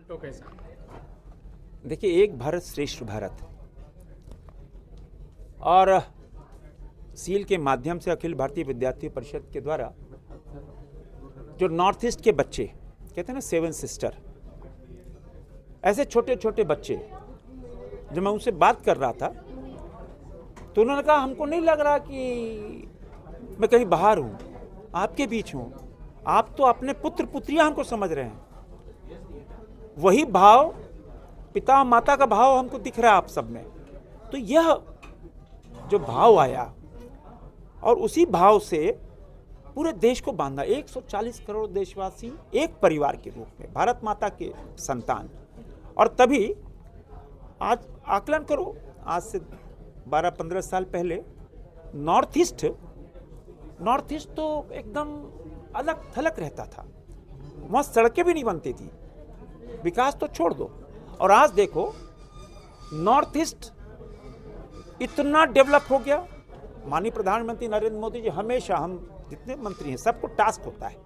तो कैसा? देखिए, एक भारत श्रेष्ठ भारत और सील के माध्यम से अखिल भारतीय विद्यार्थी परिषद के द्वारा जो नॉर्थ ईस्ट के बच्चे कहते हैं ना, 7 सिस्टर, ऐसे छोटे छोटे बच्चे, जब मैं उनसे बात कर रहा था तो उन्होंने कहा हमको नहीं लग रहा कि मैं कहीं बाहर हूँ, आपके बीच हूँ, आप तो अपने पुत्र पुत्रियां हमको समझ रहे हैं। वही भाव, पिता माता का भाव हमको दिख रहा है आप सब में। तो यह जो भाव आया और उसी भाव से पूरे देश को बांधा, 140 करोड़ देशवासी एक परिवार के रूप में, भारत माता के संतान। और तभी आज आकलन करो, आज से 12-15 साल पहले नॉर्थ ईस्ट तो एकदम अलग थलग रहता था, वहाँ सड़कें भी नहीं बनती थी, विकास तो छोड़ दो। और आज देखो नॉर्थ ईस्ट इतना डेवलप हो गया। माननीय प्रधानमंत्री नरेंद्र मोदी जी हमेशा, हम जितने मंत्री हैं सबको टास्क होता है,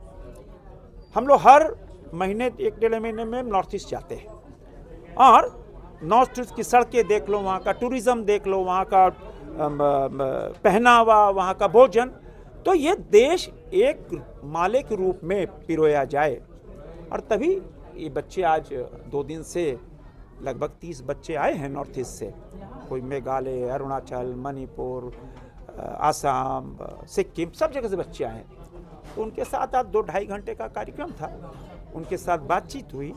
हम लोग हर महीने 1-1.5 महीने में नॉर्थ ईस्ट जाते हैं और नॉर्थ ईस्ट की सड़कें देख लो, वहाँ का टूरिज्म देख लो, वहाँ का पहनावा, वहाँ का भोजन। तो ये देश एक माले के रूप में पिरोया जाए। और तभी ये बच्चे आज 2 दिन से लगभग 30 बच्चे आए हैं नॉर्थ ईस्ट से, कोई मेघालय, अरुणाचल, मणिपुर, आसाम, सिक्किम, सब जगह से बच्चे आए हैं। तो उनके साथ आज 2-2.5 घंटे का कार्यक्रम था, उनके साथ बातचीत हुई,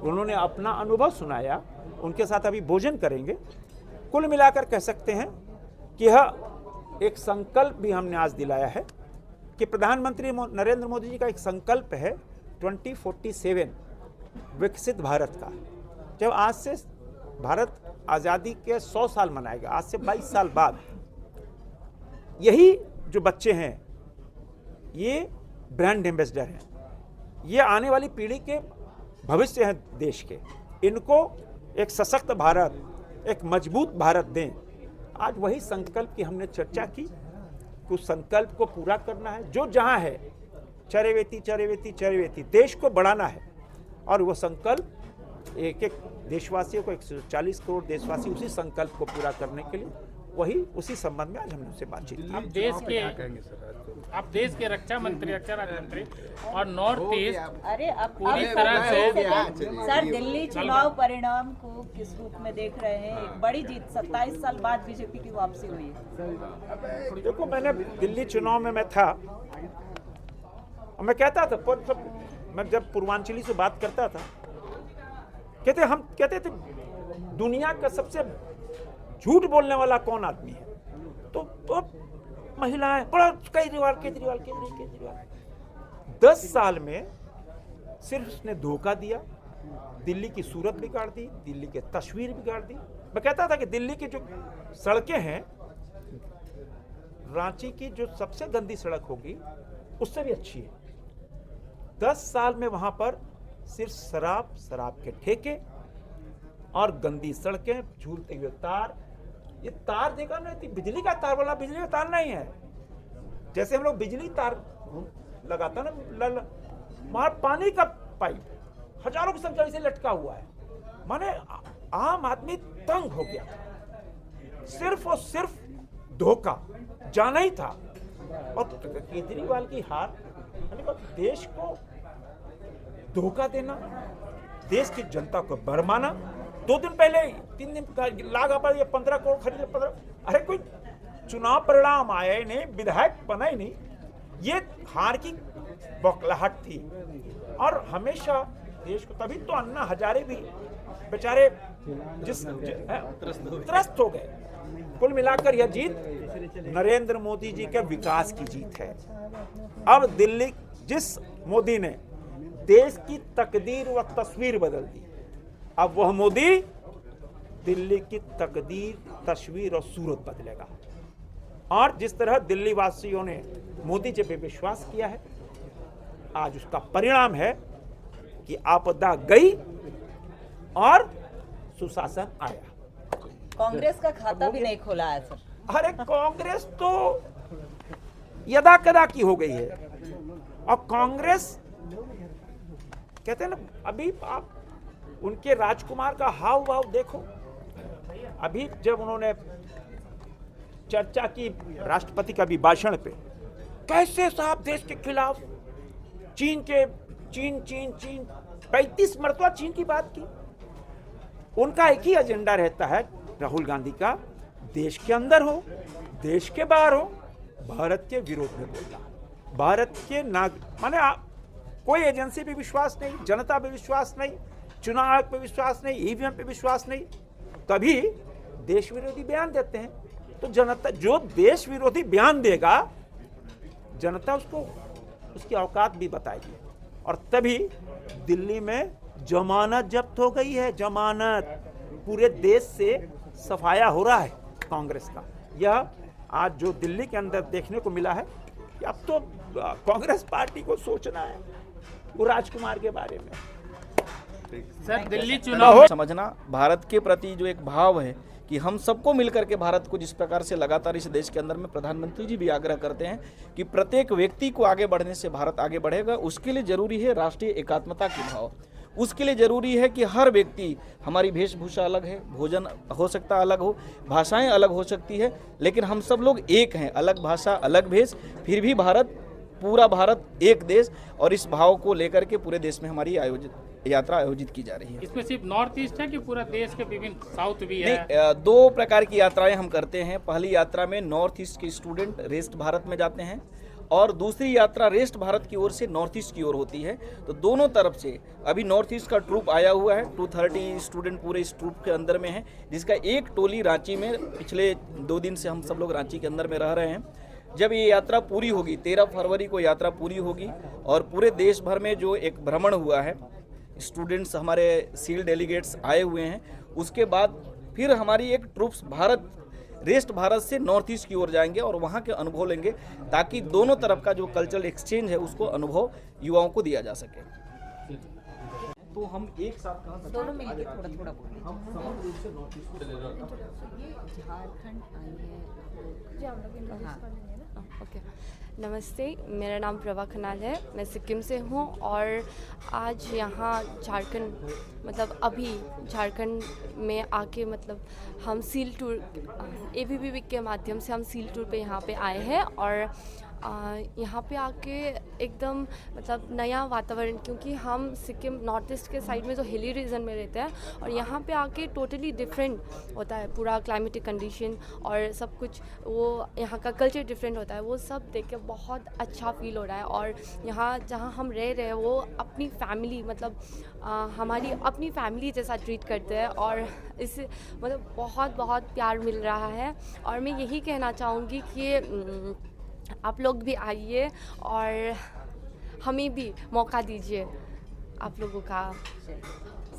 उन्होंने अपना अनुभव सुनाया, उनके साथ अभी भोजन करेंगे। कुल मिलाकर कह सकते हैं कि यह एक संकल्प भी हमने आज दिलाया है कि प्रधानमंत्री नरेंद्र मोदी जी का एक संकल्प है 2047 विकसित भारत का। जब आज से भारत आज़ादी के 100 साल मनाएगा, आज से 22 साल बाद, यही जो बच्चे हैं ये ब्रांड एम्बेसडर हैं, ये आने वाली पीढ़ी के भविष्य हैं देश के। इनको एक सशक्त भारत, एक मजबूत भारत दें। आज वही संकल्प की हमने चर्चा की कि उस संकल्प को पूरा करना है। जो जहां है, चरैवेति चरैवेति चरैवेति, देश को बढ़ाना है। और वो संकल्प एक एक देशवासियों को, 140 करोड़ देशवासी, उसी संकल्प को पूरा करने के लिए वही उसी संबंध में आज हमने उनसे बातचीत की। आप देश के रक्षा मंत्री और नॉर्थ ईस्ट अरे अब पूरी तरह से सर, दिल्ली चुनाव परिणाम को किस रूप में देख रहे हैं? एक बड़ी जीत, 27 साल बाद बीजेपी की वापसी हुई है। देखो, मैंने दिल्ली चुनाव में मैं था, मैं कहता था, मैं जब पूर्वांचली से बात करता था, हम कहते थे दुनिया का सबसे झूठ बोलने वाला कौन आदमी है, तो महिलाएं, बड़ा केजरीवाल 10 साल में सिर्फ उसने धोखा दिया, दिल्ली की सूरत बिगाड़ दी, दिल्ली की तस्वीर बिगाड़ दी। मैं कहता था कि दिल्ली की जो सड़कें हैं, रांची की जो सबसे गंदी सड़क होगी उससे भी अच्छी है। 10 साल में वहां पर सिर्फ शराब के ठेके और गंदी सड़कें, झूलते हुए तार। ये तार देखा ना, बिजली का तार वाला, बिजली का तार नहीं है। जैसे हम लोग बिजली तार लगाता ना, वहां पानी का पाइप हजारों की संख्या से लटका हुआ है। माने आम आदमी तंग हो गया, सिर्फ और सिर्फ धोखा जाना ही था। और केजरीवाल की हार, देश को धोखा देना, देश की जनता को भरमाना। 2 दिन पहले, 3 दिन लागा पर ये 15 करोड़ खरीदे, 15। अरे कोई चुनाव परिणाम आया ही नहीं, विधायक बना ही नहीं, ये हार की बौखलाहट थी। और हमेशा देश को, तभी तो अन्ना हजारे भी बेचारे त्रस्त हो गए। कुल मिलाकर यह जीत नरेंद्र मोदी जी के विकास की जीत है। अब दिल्ली, जिस मोदी ने देश की तकदीर व तस्वीर बदल दी, अब वह मोदी दिल्ली की तकदीर, तस्वीर और सूरत बदलेगा। और जिस तरह दिल्ली वासियों ने मोदी जी पे विश्वास किया है, आज उसका परिणाम है कि आपदा गई और सुशासन आया। कांग्रेस का खाता भी नहीं खोला है सर। अरे कांग्रेस तो यदा कदा की हो गई है। और कांग्रेस कहते हैं ना, अभी आप उनके राजकुमार का हाव भाव देखो। अभी जब उन्होंने चर्चा की राष्ट्रपति का अभिभाषण पे, कैसे साहब देश के खिलाफ चीन 35 मरतबा चीन की बात की। उनका एक ही एजेंडा रहता है राहुल गांधी का, देश के अंदर हो देश के बाहर हो, भारत के विरोध में बोलना। भारत के माने कोई एजेंसी पे विश्वास नहीं, जनता पे विश्वास नहीं, चुनाव आयोग पे विश्वास नहीं, ईवीएम पे विश्वास नहीं, तभी देश विरोधी बयान देते हैं। तो जनता जो देश विरोधी बयान देगा, जनता उसको उसकी औकात भी बताएगी। और तभी दिल्ली में जमानत जब्त हो गई है। जमानत, पूरे देश से सफाया हो रहा है कांग्रेस का। यह आज जो दिल्ली के अंदर देखने को मिला है कि अब तो कांग्रेस पार्टी को सोचना है वो राजकुमार के बारे में। सर, दिल्ली चुनाव समझना, भारत के प्रति जो एक भाव है कि हम सबको मिलकर के भारत को जिस प्रकार से लगातार इस देश के अंदर में प्रधानमंत्री जी भी आग्रह करते हैं कि प्रत्येक व्यक्ति को आगे बढ़ने से भारत आगे बढ़ेगा, उसके लिए जरूरी है राष्ट्रीय एकात्मता की भाव। उसके लिए जरूरी है कि हर व्यक्ति, हमारी वेशभूषा अलग है, भोजन हो सकता अलग हो, भाषाएं अलग हो सकती है, लेकिन हम सब लोग एक हैं। अलग भाषा अलग भेष, फिर भी भारत, पूरा भारत एक देश, और इस भाव को लेकर के पूरे देश में हमारी यात्रा आयोजित की जा रही है। इसमें सिर्फ नॉर्थ ईस्ट है कि पूरा देश के विभिन्न साउथ भी है? नहीं, दो प्रकार की यात्राएं हम करते हैं। पहली यात्रा में नॉर्थ ईस्ट के स्टूडेंट रेस्ट भारत में जाते हैं, और दूसरी यात्रा रेस्ट भारत की ओर से नॉर्थ ईस्ट की ओर होती है। तो दोनों तरफ से अभी नॉर्थ ईस्ट का ट्रूप आया हुआ है, 230 स्टूडेंट पूरे इस ट्रूप के अंदर में है, जिसका एक टोली रांची में, पिछले 2 दिन से हम सब लोग रांची के अंदर में रह रहे हैं। जब ये यात्रा पूरी होगी, 13 फरवरी को यात्रा पूरी होगी, और पूरे देश भर में जो एक भ्रमण हुआ है, स्टूडेंट्स हमारे सील डेलीगेट्स आए हुए हैं, उसके बाद फिर हमारी एक ट्रूप्स रेस्ट भारत से नॉर्थ ईस्ट की ओर जाएंगे और वहाँ के अनुभव लेंगे, ताकि दोनों तरफ का जो कल्चरल एक्सचेंज है उसको अनुभव युवाओं को दिया जा सके। तो हम एक साथ कहाँ दोनों मिलकर थोड़ा बोलें। हम समग्र रूप से नॉर्थ ईस्ट को झारखंड आई है। जी, आप लोग इंट्रोड्यूस कर लेंगे ना? ओके, नमस्ते, मेरा नाम प्रभा खनाल है, मैं सिक्किम से हूँ, और आज यहाँ झारखंड, मतलब अभी झारखंड में आके, मतलब हम सील टूर, ABP के माध्यम से हम सील टूर पे यहाँ पे आए हैं, और यहाँ पे आके एकदम मतलब नया वातावरण, क्योंकि हम सिक्किम नॉर्थ ईस्ट के साइड में जो हिली रीजन में रहते हैं, और यहाँ पे आके टोटली डिफरेंट होता है पूरा क्लाइमेटिक कंडीशन और सब कुछ, वो यहाँ का कल्चर डिफरेंट होता है, वो सब देख के बहुत अच्छा फील हो रहा है। और यहाँ जहाँ हम रह रहे हैं वो अपनी फैमिली, मतलब हमारी अपनी फैमिली जैसा ट्रीट करते हैं, और इससे मतलब बहुत बहुत प्यार मिल रहा है। और मैं यही कहना चाहूँगी कि आप लोग भी आइए और हमें भी मौका दीजिए आप लोगों का।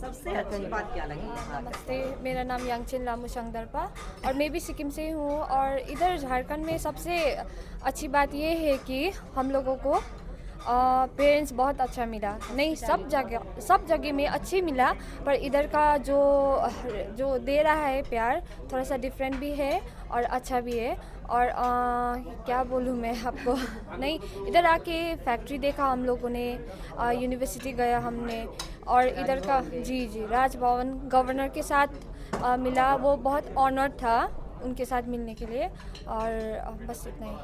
सबसे अच्छी बात क्या लगी? नमस्ते, मेरा नाम यांगचिन लामू शंगदरपा, और मैं भी सिक्किम से हूँ। और इधर झारखंड में सबसे अच्छी बात ये है कि हम लोगों को पेरेंट्स बहुत अच्छा मिला। नहीं, सब जगह में अच्छी मिला, पर इधर का जो दे रहा है प्यार थोड़ा सा डिफरेंट भी है और अच्छा भी है। और क्या बोलूँ मैं आपको, नहीं, इधर आके फैक्ट्री देखा हम लोगों ने, यूनिवर्सिटी गया हमने, और इधर का जी राजभवन गवर्नर के साथ मिला, वो बहुत ऑनर्ड था उनके साथ मिलने के लिए। और बस इतना ही।